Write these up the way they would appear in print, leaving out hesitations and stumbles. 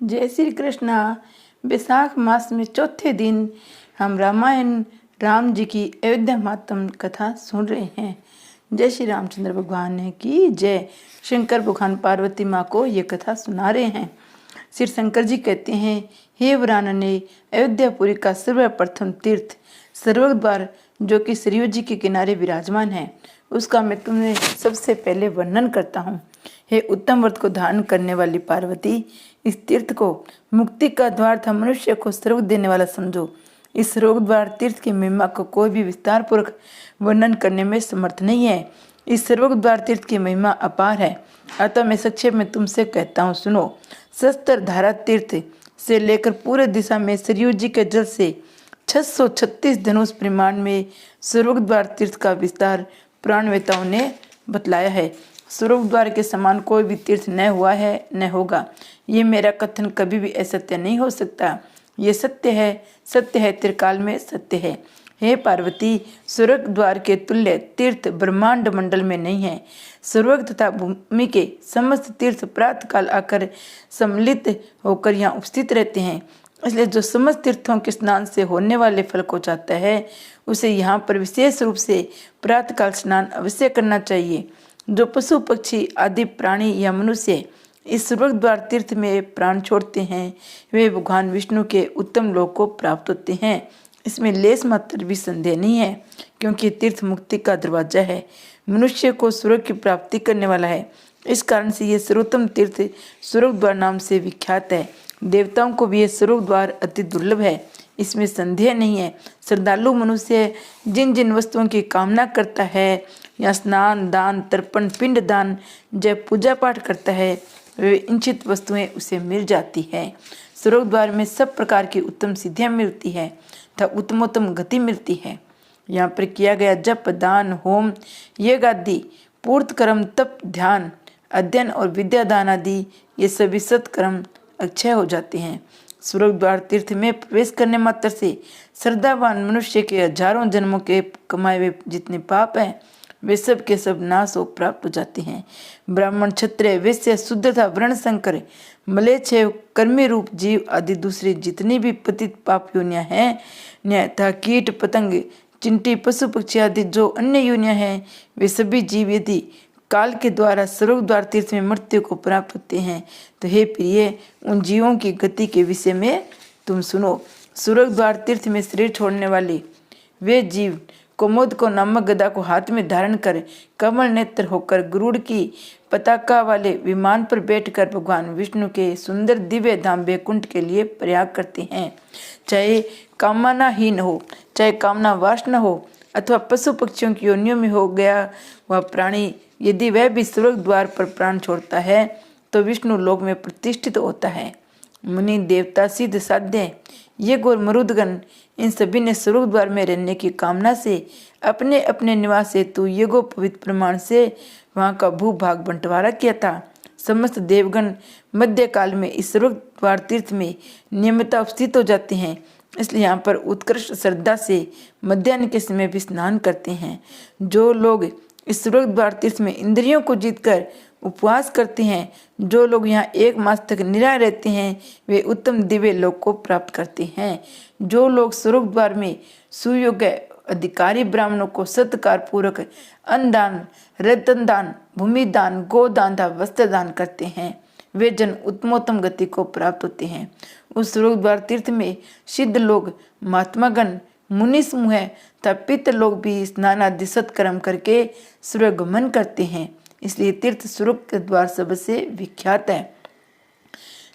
जय श्री कृष्णा। विशाख मास में चौथे दिन हम रामायण राम जी की अयोध्या मातम कथा सुन रहे हैं। जय श्री रामचंद्र भगवान की जय। शंकर भगवान पार्वती माँ को ये कथा सुना रहे हैं। श्री शंकर जी कहते हैं, हे वरानने, अयोध्यापुरी का सर्वप्रथम तीर्थ सर्वग द्वार जो कि सरयू जी के किनारे विराजमान है, उसका मैं तुम्हें सबसे पहले वर्णन करता हूँ। हे उत्तम व्रत को धारण करने वाली पार्वती, इस तीर्थ को मुक्ति का द्वार था मनुष्य को स्वर्ग देने वाला समझो। इस स्वर्ग द्वार तीर्थ की महिमा को कोई भी विस्तार पूर्वक वर्णन करने में समर्थ नहीं है। इस स्वर्ग द्वार तीर्थ की महिमा अपार है, अतः मैं संक्षेप में तुमसे कहता हूँ, सुनो। शस्त्र धारा तीर्थ से लेकर पूरे दिशा में सरयू जी के जल से 636 धनुष परिमाण में स्वर्ग द्वार तीर्थ का विस्तार पुराणवेताओं ने बतलाया है। स्वर्ग द्वार के समान कोई भी तीर्थ न हुआ है न होगा। ये मेरा कथन कभी भी असत्य नहीं हो सकता। ये सत्य है, त्रिकाल में सत्य है। हे पार्वती, स्वर्ग द्वार के तुल्य तीर्थ ब्रह्मांड मंडल में नहीं है। स्वर्ग तथा भूमि के समस्त तीर्थ प्रातः काल आकर सम्मिलित होकर यहाँ उपस्थित रहते हैं। इसलिए जो समस्त तीर्थों के स्नान से होने वाले फल को चाहता है, उसे यहाँ पर विशेष रूप से प्रातःकाल स्नान अवश्य करना चाहिए। जो पशु पक्षी आदि प्राणी या मनुष्य इस स्वर्ग द्वार तीर्थ में प्राण छोड़ते हैं, वे भगवान विष्णु के उत्तम लोक को प्राप्त होते हैं। इसमें लेस मात्र भी संदेह नहीं है, क्योंकि तीर्थ मुक्ति का दरवाजा है, मनुष्य को स्वर्ग की प्राप्ति करने वाला है। इस कारण से ये सर्वोत्तम तीर्थ स्वर्ग द्वार नाम से विख्यात है। देवताओं को भी यह स्वर्ग द्वार अति दुर्लभ है, इसमें संदेह नहीं है। श्रद्धालु मनुष्य जिन जिन वस्तुओं की कामना करता है या स्नान दान तर्पण पिंड दान जब पूजा पाठ करता है, वे इच्छित वस्तुएं उसे मिल जाती है। स्वर्ग द्वार में सब प्रकार की उत्तम सिद्धियां मिलती है तथा उत्तमोत्तम गति मिलती है। यहाँ पर किया गया जप दान होम यज्ञ आदि पूर्त कर्म तप ध्यान अध्ययन और विद्या दान आदि ये सभी सत्कर्म अक्षय हो जाते हैं। स्वर्ग द्वार तीर्थ में प्रवेश करने मात्र से श्रद्धावान मनुष्य के हजारों जन्मों के कमाए हुए जितने पाप हैं, वे सब के सब नाश हो प्राप्त हो जाते हैं। ब्राह्मण क्षत्रिय वैश्य शूद्र तथा वर्ण संकर मलेच्छ कर्मी रूप जीव आदि दूसरी जितनी भी पतित पाप योनियां हैं, तथा कीट पतंग चिंटी पशु पक्षी आदि जो अन्य योनियां हैं, वे सभी जीव यदि काल के द्वारा स्वर्ग द्वार तीर्थ में मृत्यु को प्राप्त होते हैं, तो हे प्रिय, उन जीवों की गति के विषय में तुम सुनो। स्वर्ग द्वार तीर्थ में शरीर छोड़ने वाले वे जीव कुमुद को नामक गदा को हाथ में धारण कर कमल नेत्र होकर गरुड़ की पताका वाले विमान पर बैठकर भगवान विष्णु के सुंदर दिव्य धाम वैकुंठ के लिए प्रयाग करते हैं। चाहे कामनाहीन हो, चाहे कामना वासना हो, अथवा पशु पक्षियों की योनियों में हो गया वह प्राणी, यदि वह भी स्वर्ग द्वार पर प्राण छोड़ता है तो विष्णु लोक में प्रतिष्ठित होता है। मुनि देवता सिद्ध साध्य ये गौर मरुदगण इन सभी ने स्वर्ग द्वार में रहने की कामना से अपने अपने निवास हेतु यज्ञोपवीत प्रमाण से वहाँ का भूभाग बंटवारा किया था। समस्त देवगण मध्य काल में इस स्वर्ग द्वार तीर्थ में नियमितता उपस्थित हो जाते हैं। इसलिए यहाँ पर उत्कृष्ट श्रद्धा से मध्याह्न के समय भी स्नान करते हैं। जो लोग इस स्वर्ग द्वार तीर्थ में इंद्रियों को जीतकर उपवास करते हैं, जो लोग यहाँ 1 मास तक निराय रहते हैं, वे उत्तम दिव्य लोक को प्राप्त करते हैं। जो लोग स्वर्ग द्वार में सुयोग्य अधिकारी ब्राह्मणों को सत्कार पूर्वक अन्न दान रतन दान भूमि दान गोदान तथा वस्त्र दान करते हैं, वे जन उत्तमोत्तम गति को प्राप्त होते हैं। उस स्वर्ग द्वार तीर्थ में सिद्ध लोग महात्मागण मुनि समूह तथा पितृ लोग भी स्नान आदि सत्कर्म करके स्वर्ग गमन करते हैं। इसलिए तीर्थ स्वर्ग के द्वार सबसे विख्यात है।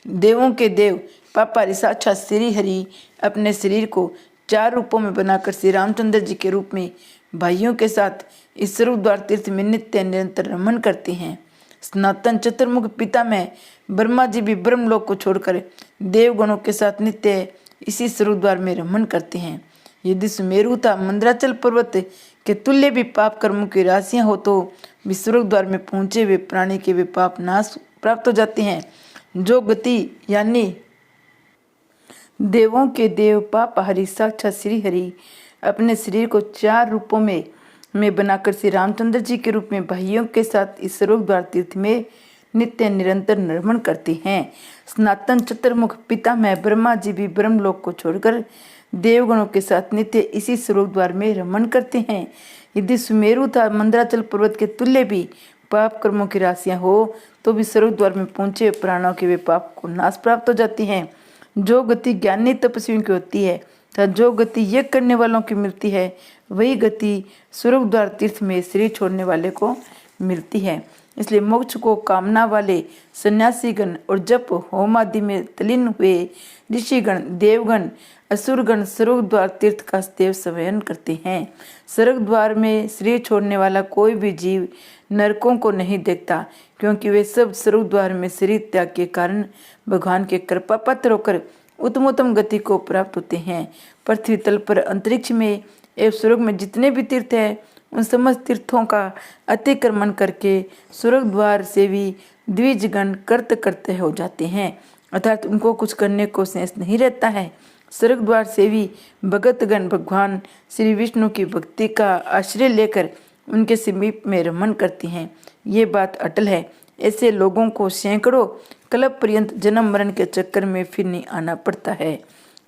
देवों के देव पापा साक्षात श्री हरि अपने शरीर को 4 रूपों में बनाकर श्री रामचंद्र जी के रूप में भाइयों के साथ इस स्वर्ग द्वार तीर्थ में नित्य निरंतर रमन करते हैं। सनातन चतुर्मुख पिता में ब्रह्मा जी भी ब्रह्मलोक को छोड़कर देवगणों के साथ नित्य इसी स्वर्ग द्वार में रमन करते हैं। यदि सुमेरु तथा मंदराचल पर्वत के तुल्य भी पाप कर्मों की राशियां हो तो भी स्वर्ग द्वार में पहुंचे हुए प्राणी के वे पाप नाश प्राप्त हो जाते हैं। जो गति यानी देवों के देव पाप हरि साक्षात श्री हरि अपने शरीर को 4 रूपों में बनाकर श्री रामचंद्र जी के रूप में भाइयों के साथ इस स्वर्ग द्वार तीर्थ में नित्य निरंतर नमन करती हैं। सनातन चतुर्मुख पितामह ब्रह्मा जी भी ब्रह्मलोक को छोड़कर देवगणों के साथ नित्य इसी स्वरूप द्वार में रमन करते हैं। यदि सुमेरु था मंदराचल पर्वत के तुल्य भी पाप कर्मों की राशियां हो तो भी स्वरूप द्वार में पहुंचे प्राणों के वे पाप को नाश प्राप्त हो जाती हैं। जो गति ज्ञानी तपस्वियों की होती है तथा जो गति यज्ञ करने वालों की मिलती है वही गति स्वरूप द्वार तीर्थ में शरीर छोड़ने वाले को मिलती है। इसलिए मोक्ष को कामना वाले सन्यासीगण और जप होम आदि में तलीन हुए ऋषिगण देवगण असुरगण स्वर्ग द्वार तीर्थ का देव संवयन करते हैं। स्वर्ग द्वार में शरीर छोड़ने वाला कोई भी जीव नरकों को नहीं देखता, क्योंकि वे सब स्वर्ग द्वार में शरीर त्याग के कारण भगवान के कृपा पात्र होकर उत्तमोत्तम गति को प्राप्त होते हैं। पृथ्वी तल पर अंतरिक्ष में एवं स्वर्ग में जितने भी तीर्थ हैं उन समस्त तीर्थों का अतिक्रमण करके स्वर्ग द्वार से भी द्विजगण कर्त करते हो जाते हैं, अर्थात उनको कुछ करने को शेष नहीं रहता है। स्वर्ग द्वार से भी भगतगण भगवान श्री विष्णु की भक्ति का आश्रय लेकर उनके समीप में रमन करती हैं। ये बात अटल है। ऐसे लोगों को सैकड़ों कल्प पर्यंत जन्म मरण के चक्कर में फिर नहीं आना पड़ता है।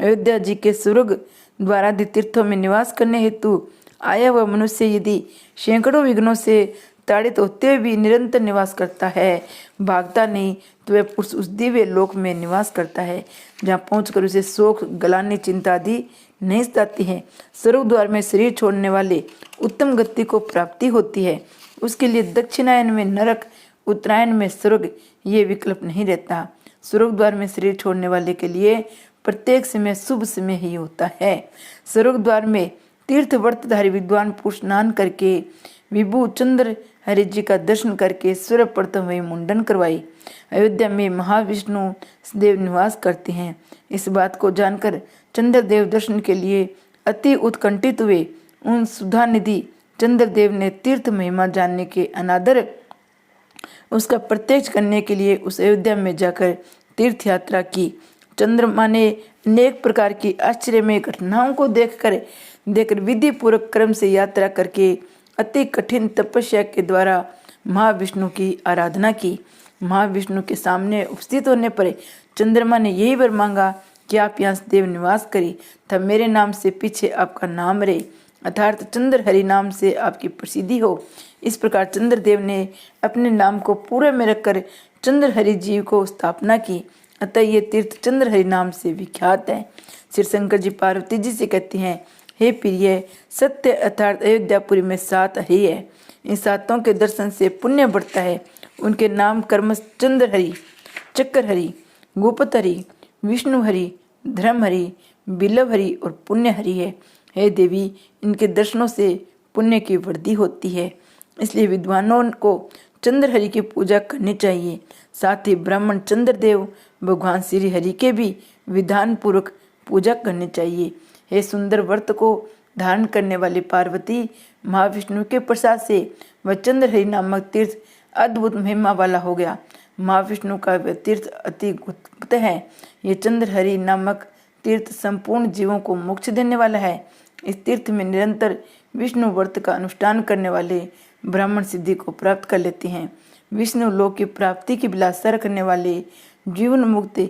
अयोध्या जी के स्वर्ग द्वारादि तीर्थों में निवास करने हेतु आया वह मनुष्य यदि सैकड़ों विघ्नों से ताड़ित होते हुए भी निरंतर निवास करता है, भागता नहीं, तो वह पुरुष उस दिव्य लोक में निवास करता है जहाँ पहुंचकर उसे शोक गलानी चिंता आदि नहीं सताती है। स्वर्ग द्वार में शरीर छोड़ने वाले उत्तम गति को प्राप्ति होती है। उसके लिए दक्षिणायन में नरक, उत्तरायण में स्वर्ग, ये विकल्प नहीं रहता। स्वर्ग द्वार में शरीर छोड़ने वाले के लिए प्रत्येक समय शुभ समय ही होता है। स्वर्ग द्वार में तीर्थ व्रतधारी विद्वान पुरुष स्नान करके विभु चंद्र हरि जी का दर्शन करके सर्वप्रथम वही मुंडन करवाई। अयोध्या में महाविष्णु देव निवास करते हैं। इस बात को जानकर चंद्रदेव दर्शन के लिए अति उत्कंठित हुए। उन सुधानिधि चंद्रदेव ने तीर्थ महिमा जानने के अनादर उसका प्रत्यक्ष करने के लिए उस अयोध्या में जाकर तीर्थ यात्रा की। चंद्रमा ने अनेक प्रकार की आश्चर्यमय घटनाओं को देखकर विधि पूर्वक क्रम से यात्रा करके अति कठिन तपस्या के द्वारा महाविष्णु की आराधना की। महाविष्णु के सामने उपस्थित होने पर चंद्रमा ने यही वर मांगा कि आप यहाँ देव निवास करें तथा मेरे नाम से पीछे आपका नाम रहे, अर्थात चंद्र हरि नाम से आपकी प्रसिद्धि हो। इस प्रकार चंद्रदेव ने अपने नाम को पूरे में रखकर चंद्र हरि जी को स्थापना की, अतः ये तीर्थ चंद्र हरि नाम से विख्यात है। श्री शंकर जी पार्वती जी से कहते हैं, हे प्रिय, सत्य अर्थात अयोध्यापुरी में 7 हरि है। इन 7 के दर्शन से पुण्य बढ़ता है। उनके नाम कर्म चंद्र हरि, चक्र हरि, गोपत हरि, विष्णु हरि, धर्म हरि, बिलव हरि और पुण्य हरि है। हे देवी, इनके दर्शनों से पुण्य की वृद्धि होती है, इसलिए विद्वानों को चंद्र हरि की पूजा करनी चाहिए। साथ ही ब्राह्मण चंद्रदेव भगवान श्री हरि के भी विधान पूर्वक पूजा करनी चाहिए। हे सुंदर व्रत को धारण करने वाली पार्वती, महाविष्णु के प्रसाद से वह चंद्र हरि नामक तीर्थ अद्भुत महिमा वाला हो गया। महाविष्णु का वह तीर्थ अति गुप्त है। ये चंद्र हरि नामक तीर्थ संपूर्ण जीवों को मोक्ष देने वाला है। इस तीर्थ में निरंतर विष्णु व्रत का अनुष्ठान करने वाले ब्राह्मण सिद्धि को प्राप्त कर लेते हैं। विष्णु लोक की प्राप्ति की विलासा रखने वाले जीवन मुक्त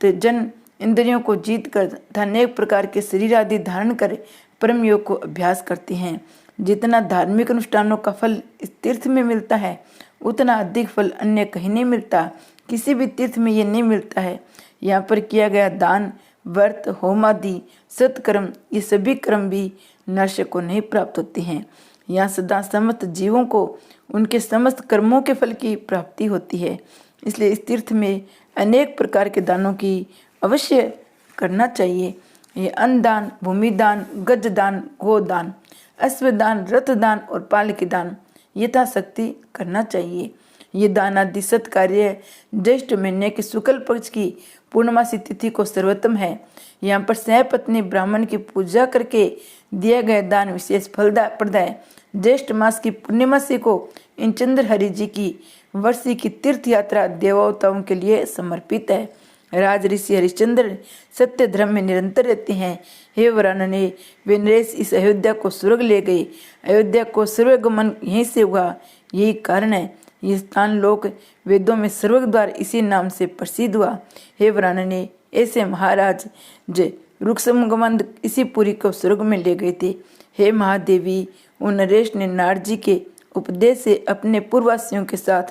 जन इंद्रियों को जीत कर तथा अनेक प्रकार के शरीर आदि धारण कर परम योग को अभ्यास करते हैं। जितना धार्मिक अनुष्ठानों का फल इस तीर्थ में मिलता है उतना अधिक फल अन्य कहीं नहीं मिलता। किसी भी तीर्थ में ये नहीं मिलता है। यहाँ पर किया गया दान, व्रत, होम आदि सत्कर्म, ये सभी कर्म भी नरक को नहीं प्राप्त होते हैं। यहाँ सदा समस्त जीवों को उनके समस्त कर्मों के फल की प्राप्ति होती है। इसलिए इस तीर्थ में अनेक प्रकार के दानों की अवश्य करना चाहिए। ये अन्नदान, भूमिदान, गजदान, गोदान, अश्वदान, रथदान और पालकी दान यथाशक्ति करना चाहिए। ये दान आदि सत्कार्य ज्येष्ठ महीने के शुक्ल पक्ष की पूर्णमासी तिथि को सर्वोत्तम है। यहाँ पर सहपत्नी ब्राह्मण की पूजा करके दिया गया दान विशेष फलप्रद है। ज्येष्ठ मास की पूर्णिमासी को इन चंद्र हरि जी की वर्षी की तीर्थ यात्रा देवताओं के लिए समर्पित है। राज ऋषि हरिश्चंद्र सत्य धर्म में निरंतर रहते हैं। हे वरानने, वे नरेश इस अयोध्या को स्वर्ग ले गए। अयोध्या को स्वर्गमन यहीं से हुआ, यही कारण है। ये स्थान लोक वेदों में स्वर्ग द्वार इसी नाम से प्रसिद्ध हुआ। हे वरानने, ऐसे महाराज जय रुक्समगमंद इसी पुरी को स्वर्ग में ले गए थे। हे महादेवी, उन नरेश ने नारद जी के उपदेश से अपने पूर्ववासियों के साथ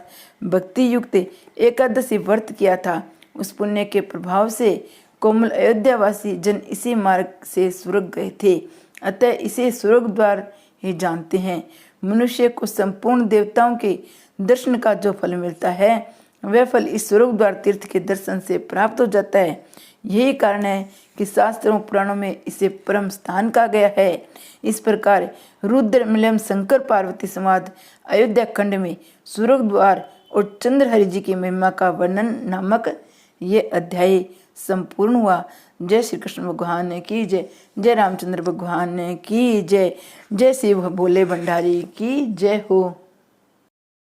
भक्ति युक्त एकादशी व्रत किया था। उस पुण्य के प्रभाव से कोमल अयोध्यावासी जन इसी मार्ग से स्वर्ग गए थे। अतः इसे स्वर्ग द्वार ही जानते हैं। मनुष्य को संपूर्ण देवताओं के दर्शन का जो फल मिलता है वह फल इस स्वर्ग द्वार तीर्थ के दर्शन से प्राप्त हो जाता है। यही कारण है कि शास्त्रों पुराणों में इसे परम स्थान कहा गया है। इस प्रकार रुद्र मिलम शंकर पार्वती संवाद अयोध्या खंड में स्वर्ग द्वार और चंद्रहरि जी की महिमा का वर्णन नामक ये अध्याय संपूर्ण हुआ। जय श्री कृष्ण भगवान की जय। जय रामचंद्र भगवान की जय। जय शिव भोले भंडारी की जय हो।